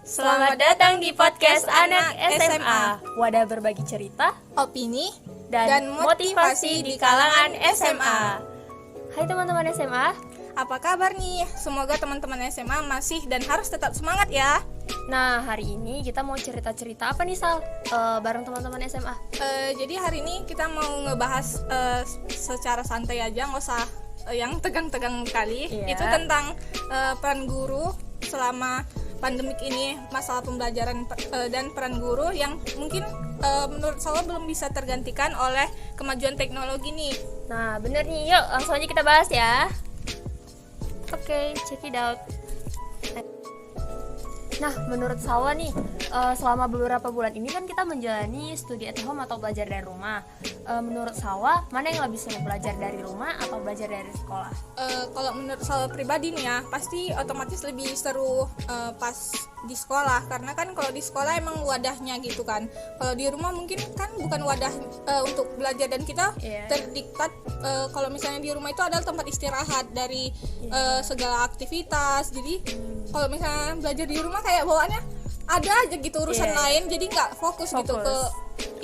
Selamat datang di podcast Anak SMA, wadah berbagi cerita, opini, dan motivasi di kalangan SMA. Hai teman-teman SMA, apa kabar nih? Semoga teman-teman SMA masih dan harus tetap semangat ya. Nah hari ini kita mau cerita-cerita apa nih Sal, bareng teman-teman SMA? Jadi hari ini kita mau ngebahas secara santai aja, nggak usah yang tegang-tegang kali. Iya. Itu tentang peran guru selama pandemik ini, masalah pembelajaran dan peran guru yang mungkin menurut saya belum bisa tergantikan oleh kemajuan teknologi nih. Nah bener nih, yuk langsung aja kita bahas ya. Oke, check it out. Nah, menurut Salwa nih, selama beberapa bulan ini kan kita menjalani studi at home atau belajar dari rumah. Menurut Salwa, mana yang lebih seru, belajar dari rumah atau belajar dari sekolah? Kalau menurut saya pribadi nih ya, pasti otomatis lebih seru pas di sekolah, karena kan kalau di sekolah emang wadahnya gitu kan. Kalau di rumah mungkin kan bukan wadah untuk belajar, dan kita terdiktat kalau misalnya di rumah itu adalah tempat istirahat dari segala aktivitas. Jadi kalau misalnya belajar di rumah kayak bawaannya ada aja gitu urusan lain, jadi nggak fokus gitu ke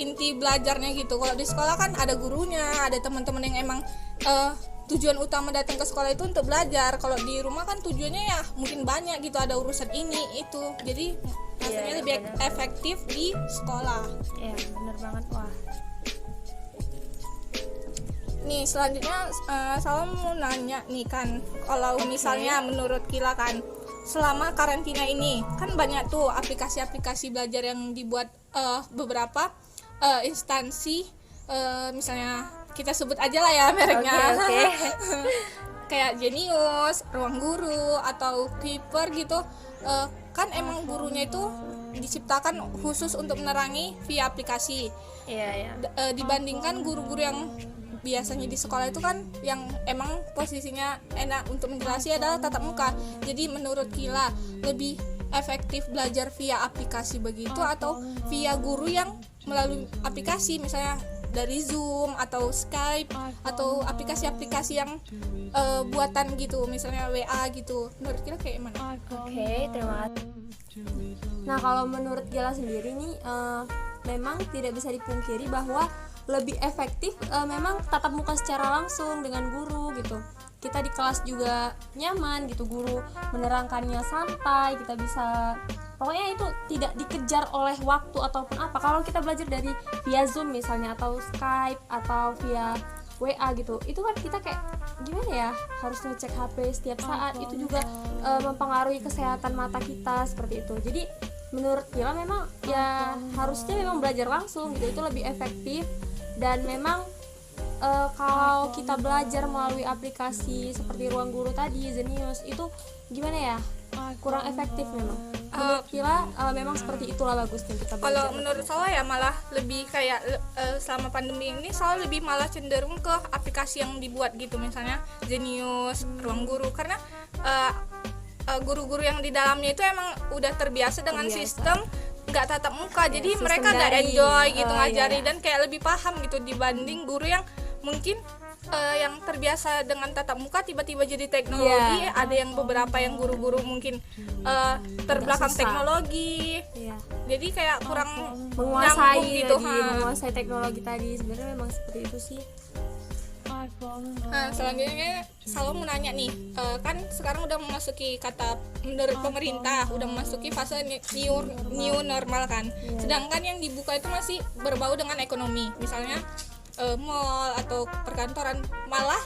inti belajarnya gitu. Kalau di sekolah kan ada gurunya, ada teman-teman yang emang tujuan utama datang ke sekolah itu untuk belajar. Kalau di rumah kan tujuannya ya mungkin banyak gitu, ada urusan ini itu, jadi rasanya lebih efektif di sekolah. Iya bener banget, wah. Nih selanjutnya saya mau nanya nih kan, kalau misalnya menurut Kila kan, selama karantina ini kan banyak tuh aplikasi-aplikasi belajar yang dibuat beberapa instansi, misalnya kita sebut aja lah ya mereknya. Okay. Kayak Jenius, Ruang Guru atau Keeper gitu. Kan emang gurunya itu diciptakan khusus untuk menerangi via aplikasi. Iya. Dibandingkan guru-guru yang biasanya di sekolah itu kan yang emang posisinya enak untuk menjelasi adalah tatap muka. Jadi menurut Kila lebih efektif belajar via aplikasi begitu atau via guru yang melalui aplikasi, misalnya dari Zoom atau Skype atau aplikasi-aplikasi yang buatan gitu, misalnya WA gitu. Menurut Kila kayak mana? Oke, terima kasih. Nah kalau menurut Gila sendiri nih, memang tidak bisa dipungkiri bahwa lebih efektif memang tatap muka secara langsung dengan guru gitu. Kita di kelas juga nyaman gitu, guru menerangkannya santai, kita bisa, pokoknya itu tidak dikejar oleh waktu ataupun apa. Kalau kita belajar dari via Zoom misalnya atau Skype atau via WA gitu, itu kan kita kayak gimana ya, harus ngecek HP setiap saat, itu juga mempengaruhi kesehatan mata kita seperti itu. Jadi menurut Gila memang ya harusnya memang belajar langsung gitu, itu lebih efektif. Dan memang kalau kita belajar melalui aplikasi seperti Ruang Guru tadi, Zenius, itu gimana ya, kurang efektif memang. Menurut Kila memang seperti itulah bagusnya kita belajar. Kalau menurut saya ya malah lebih kayak selama pandemi ini saya lebih malah cenderung ke aplikasi yang dibuat gitu, misalnya Zenius, Ruang Guru, karena guru-guru yang di dalamnya itu emang udah terbiasa dengan sistem nggak tatap muka, jadi mereka nggak enjoy gitu ngajari dan kayak lebih paham gitu dibanding guru yang mungkin yang terbiasa dengan tatap muka tiba-tiba jadi teknologi. Ada yang beberapa yang guru-guru mungkin terbelakang teknologi, jadi kayak kurang menguasai gitu, menguasai teknologi tadi. Sebenarnya memang seperti itu sih. Nah, selanjutnya saya mau nanya nih, kan sekarang udah memasuki, kata menurut pemerintah udah memasuki fase new normal kan, sedangkan yang dibuka itu masih berbau dengan ekonomi, misalnya mall atau perkantoran, malah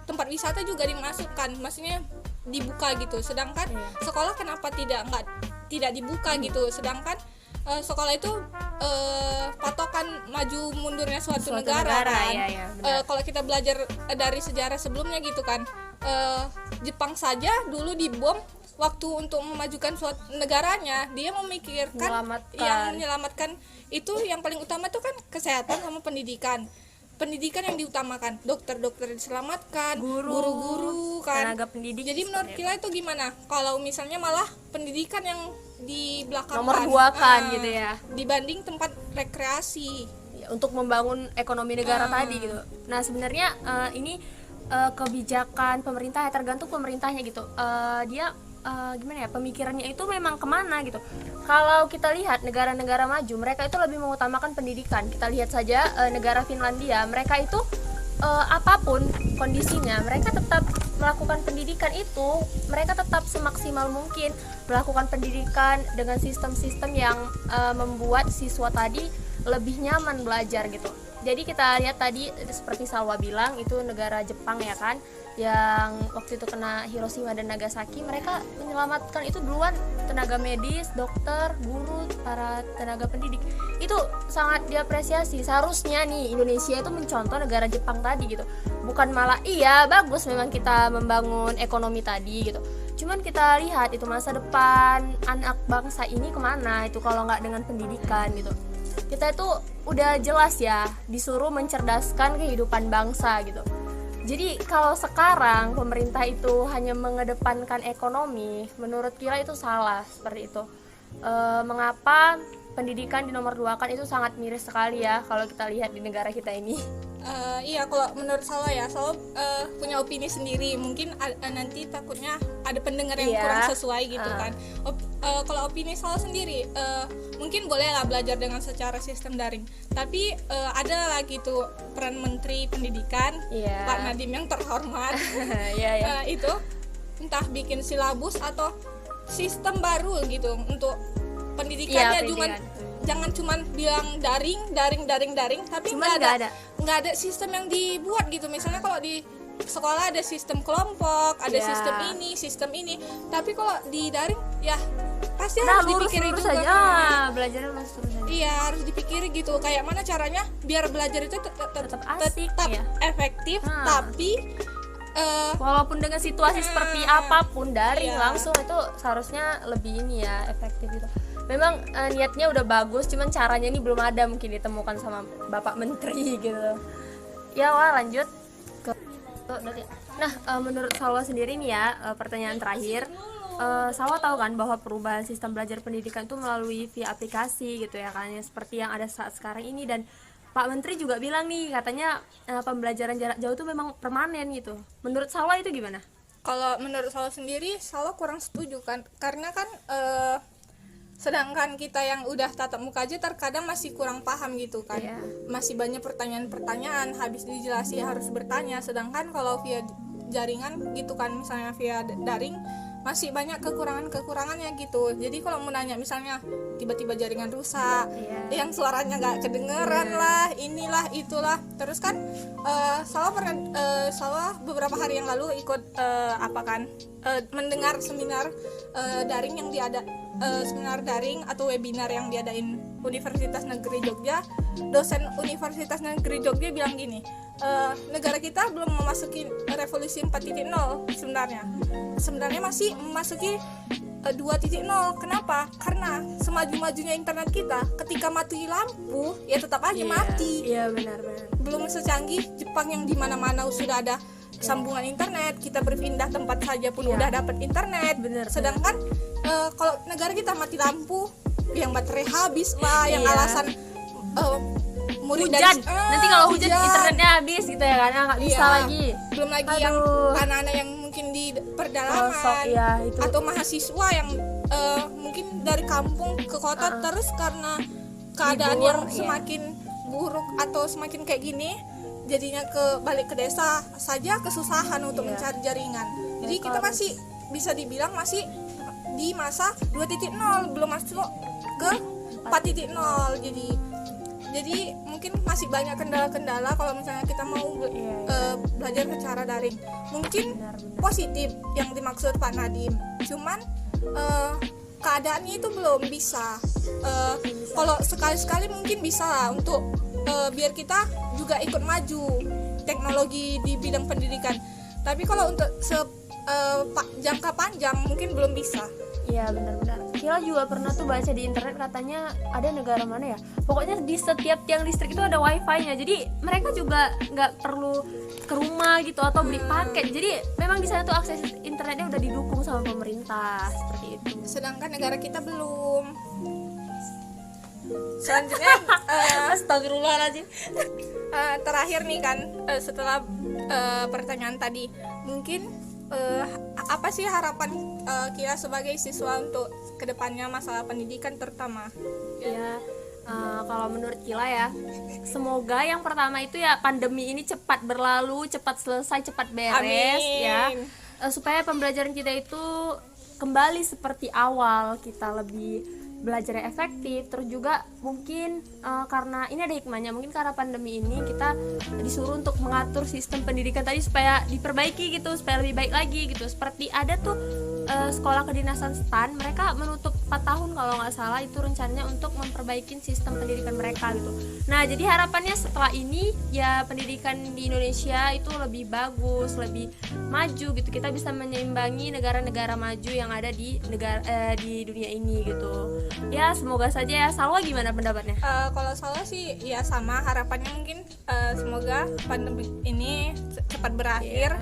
tempat wisata juga dimasukkan, maksudnya dibuka gitu, sedangkan sekolah kenapa tidak dibuka gitu, sedangkan sekolah itu patokan maju mundurnya suatu negara kan. Kalau kita belajar dari sejarah sebelumnya gitu kan, Jepang saja dulu dibom waktu untuk memajukan suatu negaranya, dia memikirkan yang menyelamatkan itu, yang paling utama itu kan kesehatan sama pendidikan yang diutamakan, dokter-dokter diselamatkan, guru-guru kan, tenaga pendidik. Jadi menurut Kila itu gimana kalau misalnya malah pendidikan yang di belakang nomor 2 kan gitu ya, dibanding tempat rekreasi untuk membangun ekonomi negara tadi gitu. Nah sebenarnya ini kebijakan pemerintah ya, tergantung pemerintahnya gitu. Dia gimana ya, pemikirannya itu memang kemana gitu. Kalau kita lihat negara-negara maju, mereka itu lebih mengutamakan pendidikan. Kita lihat saja negara Finlandia, mereka itu apapun kondisinya, mereka tetap melakukan pendidikan itu, mereka tetap semaksimal mungkin melakukan pendidikan dengan sistem-sistem yang membuat siswa tadi lebih nyaman belajar gitu. Jadi kita lihat tadi seperti Salwa bilang, itu negara Jepang ya kan, yang waktu itu kena Hiroshima dan Nagasaki, mereka menyelamatkan itu duluan tenaga medis, dokter, guru, para tenaga pendidik. Itu sangat diapresiasi. Seharusnya nih Indonesia itu mencontoh negara Jepang tadi gitu. Bukan malah iya bagus memang kita membangun ekonomi tadi gitu. Cuman kita lihat itu masa depan anak bangsa ini kemana itu kalau nggak dengan pendidikan gitu. Kita itu udah jelas ya disuruh mencerdaskan kehidupan bangsa gitu. Jadi kalau sekarang pemerintah itu hanya mengedepankan ekonomi, menurut Kila itu salah seperti itu. Mengapa pendidikan dinomorduakan itu sangat miris sekali ya kalau kita lihat di negara kita ini. Iya, kalau menurut Salwa ya, Salwa punya opini sendiri. Mungkin nanti takutnya ada pendengar yang kurang sesuai gitu kan. Kalau opini Salwa sendiri, mungkin boleh lah belajar dengan secara sistem daring. Tapi ada lagi tuh peran Menteri Pendidikan, Pak Nadiem yang terhormat. Itu entah bikin silabus atau sistem baru gitu untuk pendidikannya, jangan cuman bilang daring, tapi nggak ada sistem yang dibuat gitu. Misalnya kalau di sekolah ada sistem kelompok, ada sistem ini, tapi kalau di daring ya pasti harus dipikirin juga. Belajarnya lurus aja. Iya, harus dipikirin gitu. Kayak mana caranya biar belajar itu tetap asik, efektif, tapi walaupun dengan situasi seperti apapun daring langsung itu seharusnya lebih ini ya efektif gitu. Memang niatnya udah bagus, cuman caranya ini belum ada mungkin ditemukan sama Bapak Menteri gitu. Ya lanjut ke nah menurut Salwa sendiri nih ya, pertanyaan terakhir, Salwa tahu kan bahwa perubahan sistem belajar pendidikan itu melalui via aplikasi gitu ya kan, seperti yang ada saat sekarang ini. Dan Pak Menteri juga bilang nih katanya pembelajaran jarak jauh itu memang permanen gitu. Menurut Salwa itu gimana? Kalau menurut Salwa sendiri, Salwa kurang setuju kan, karena kan sedangkan kita yang udah tatap muka aja terkadang masih kurang paham gitu kan. Masih banyak pertanyaan-pertanyaan, habis dijelasi harus bertanya. Sedangkan kalau via jaringan gitu kan, misalnya via daring, masih banyak kekurangannya gitu. Jadi kalau mau nanya misalnya tiba-tiba jaringan rusak, yang suaranya nggak kedengeran lah, inilah itulah. Terus kan Salwa beberapa hari yang lalu ikut mendengar seminar daring yang seminar daring atau webinar yang diadain Universitas Negeri Jogja. Dosen Universitas Negeri Jogja bilang gini, negara kita belum memasuki revolusi 4.0 sebenarnya masih memasuki 2.0. Kenapa? Karena semaju-majunya internet kita, ketika mati lampu ya tetap aja mati. Iya benar. Belum secanggih Jepang yang di mana-mana sudah ada sambungan internet, kita berpindah tempat saja pun udah dapat internet. Sedangkan kalau negara kita mati lampu, yang baterai habis lah, yang alasan murid hujan. Nanti kalau hujan internetnya habis gitu ya kan, nggak bisa lagi. Belum lagi yang anak-anak yang mungkin di pedalaman atau mahasiswa yang mungkin dari kampung ke kota terus karena keadaan yang semakin buruk atau semakin kayak gini, jadinya balik ke desa saja kesusahan untuk mencari jaringan. Jadi kita masih bisa dibilang masih di masa 2.0, belum masuk ke 4.0. Jadi mungkin masih banyak kendala-kendala kalau misalnya kita mau belajar secara daring. Mungkin positif yang dimaksud Pak Nadiem, cuman keadaannya itu belum bisa. Kalau sekali-sekali mungkin bisa lah untuk biar kita juga ikut maju teknologi di bidang pendidikan. Tapi kalau untuk jangka panjang mungkin belum bisa. Iya benar-benar. Kila juga pernah tuh baca di internet, katanya ada negara mana ya, pokoknya di setiap tiang listrik itu ada wifi-nya. Jadi mereka juga nggak perlu ke rumah gitu atau beli paket. Jadi memang di sana tuh akses internetnya udah didukung sama pemerintah seperti itu. Sedangkan negara kita belum. Selanjutnya astagfirullahaladzim. Terakhir nih kan, setelah pertanyaan tadi, mungkin apa sih harapan kita sebagai siswa untuk kedepannya masalah pendidikan terutama? Ya, kalau menurut Kila ya, semoga yang pertama itu ya pandemi ini cepat berlalu, cepat selesai, cepat beres. Amin. Ya, supaya pembelajaran kita itu kembali seperti awal, kita lebih belajar efektif. Terus juga mungkin karena ini ada hikmahnya, mungkin karena pandemi ini kita disuruh untuk mengatur sistem pendidikan tadi supaya diperbaiki gitu, supaya lebih baik lagi gitu. Seperti ada tuh sekolah kedinasan STAN, mereka menutup 4 tahun kalau nggak salah, itu rencananya untuk memperbaiki sistem pendidikan mereka gitu. Nah, jadi harapannya setelah ini ya pendidikan di Indonesia itu lebih bagus, lebih maju gitu. Kita bisa menyeimbangi negara-negara maju yang ada di di dunia ini gitu. Ya, semoga saja ya. Salwa gimana pendapatnya? Kalau Salwa sih ya sama, harapannya mungkin semoga pandemi ini cepat berakhir,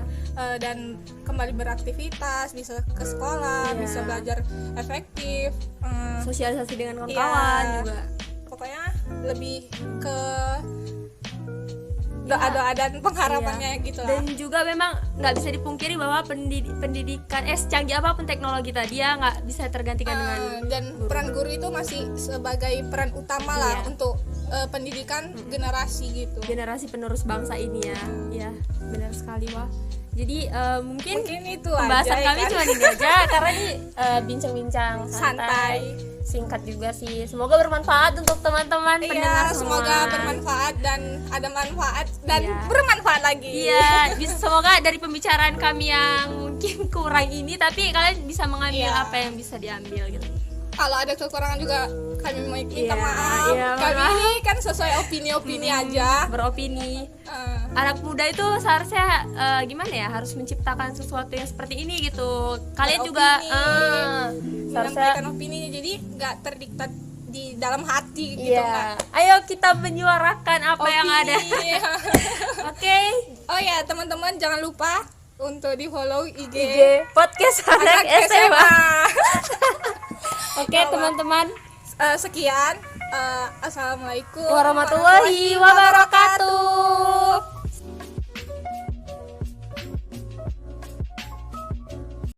dan kembali beraktivitas, bisa ke sekolah, bisa belajar efektif, Sosialisasi dengan kawan-kawan juga. Pokoknya lebih ke doa-doa dan pengharapannya gitu lah. Dan juga memang nggak bisa dipungkiri bahwa pendidikan secanggih apapun teknologi tadi ya nggak bisa tergantikan dengan dan guru. Peran guru itu masih sebagai peran utama lah untuk pendidikan generasi gitu. Generasi penerus bangsa ini ya. Ya, benar sekali wah. Jadi mungkin itu pembahasan aja, kami kan? cuma ini aja karena ini bincang-bincang santai, singkat juga sih. Semoga bermanfaat untuk teman-teman pendengar semua. Semoga bermanfaat dan ada manfaat dan bermanfaat lagi. Iya, semoga dari pembicaraan kami yang mungkin kurang ini, tapi kalian bisa mengambil apa yang bisa diambil gitu. Kalau ada kekurangan juga kami mau minta maaf. Iya, Kami maaf. ini kan sesuai opini-opini aja. Beropini. Anak muda itu seharusnya gimana ya, harus menciptakan sesuatu yang seperti ini gitu. Kalian juga seharusnya menyampaikan opininya, jadi nggak terdiktat di dalam hati gitu. Iya. Ayo kita menyuarakan apa yang ada. Oke. Oh ya teman-teman, jangan lupa untuk di follow IG podcast anak SMA. Oke Ya, teman-teman, sekian. Assalamualaikum warahmatullahi wabarakatuh.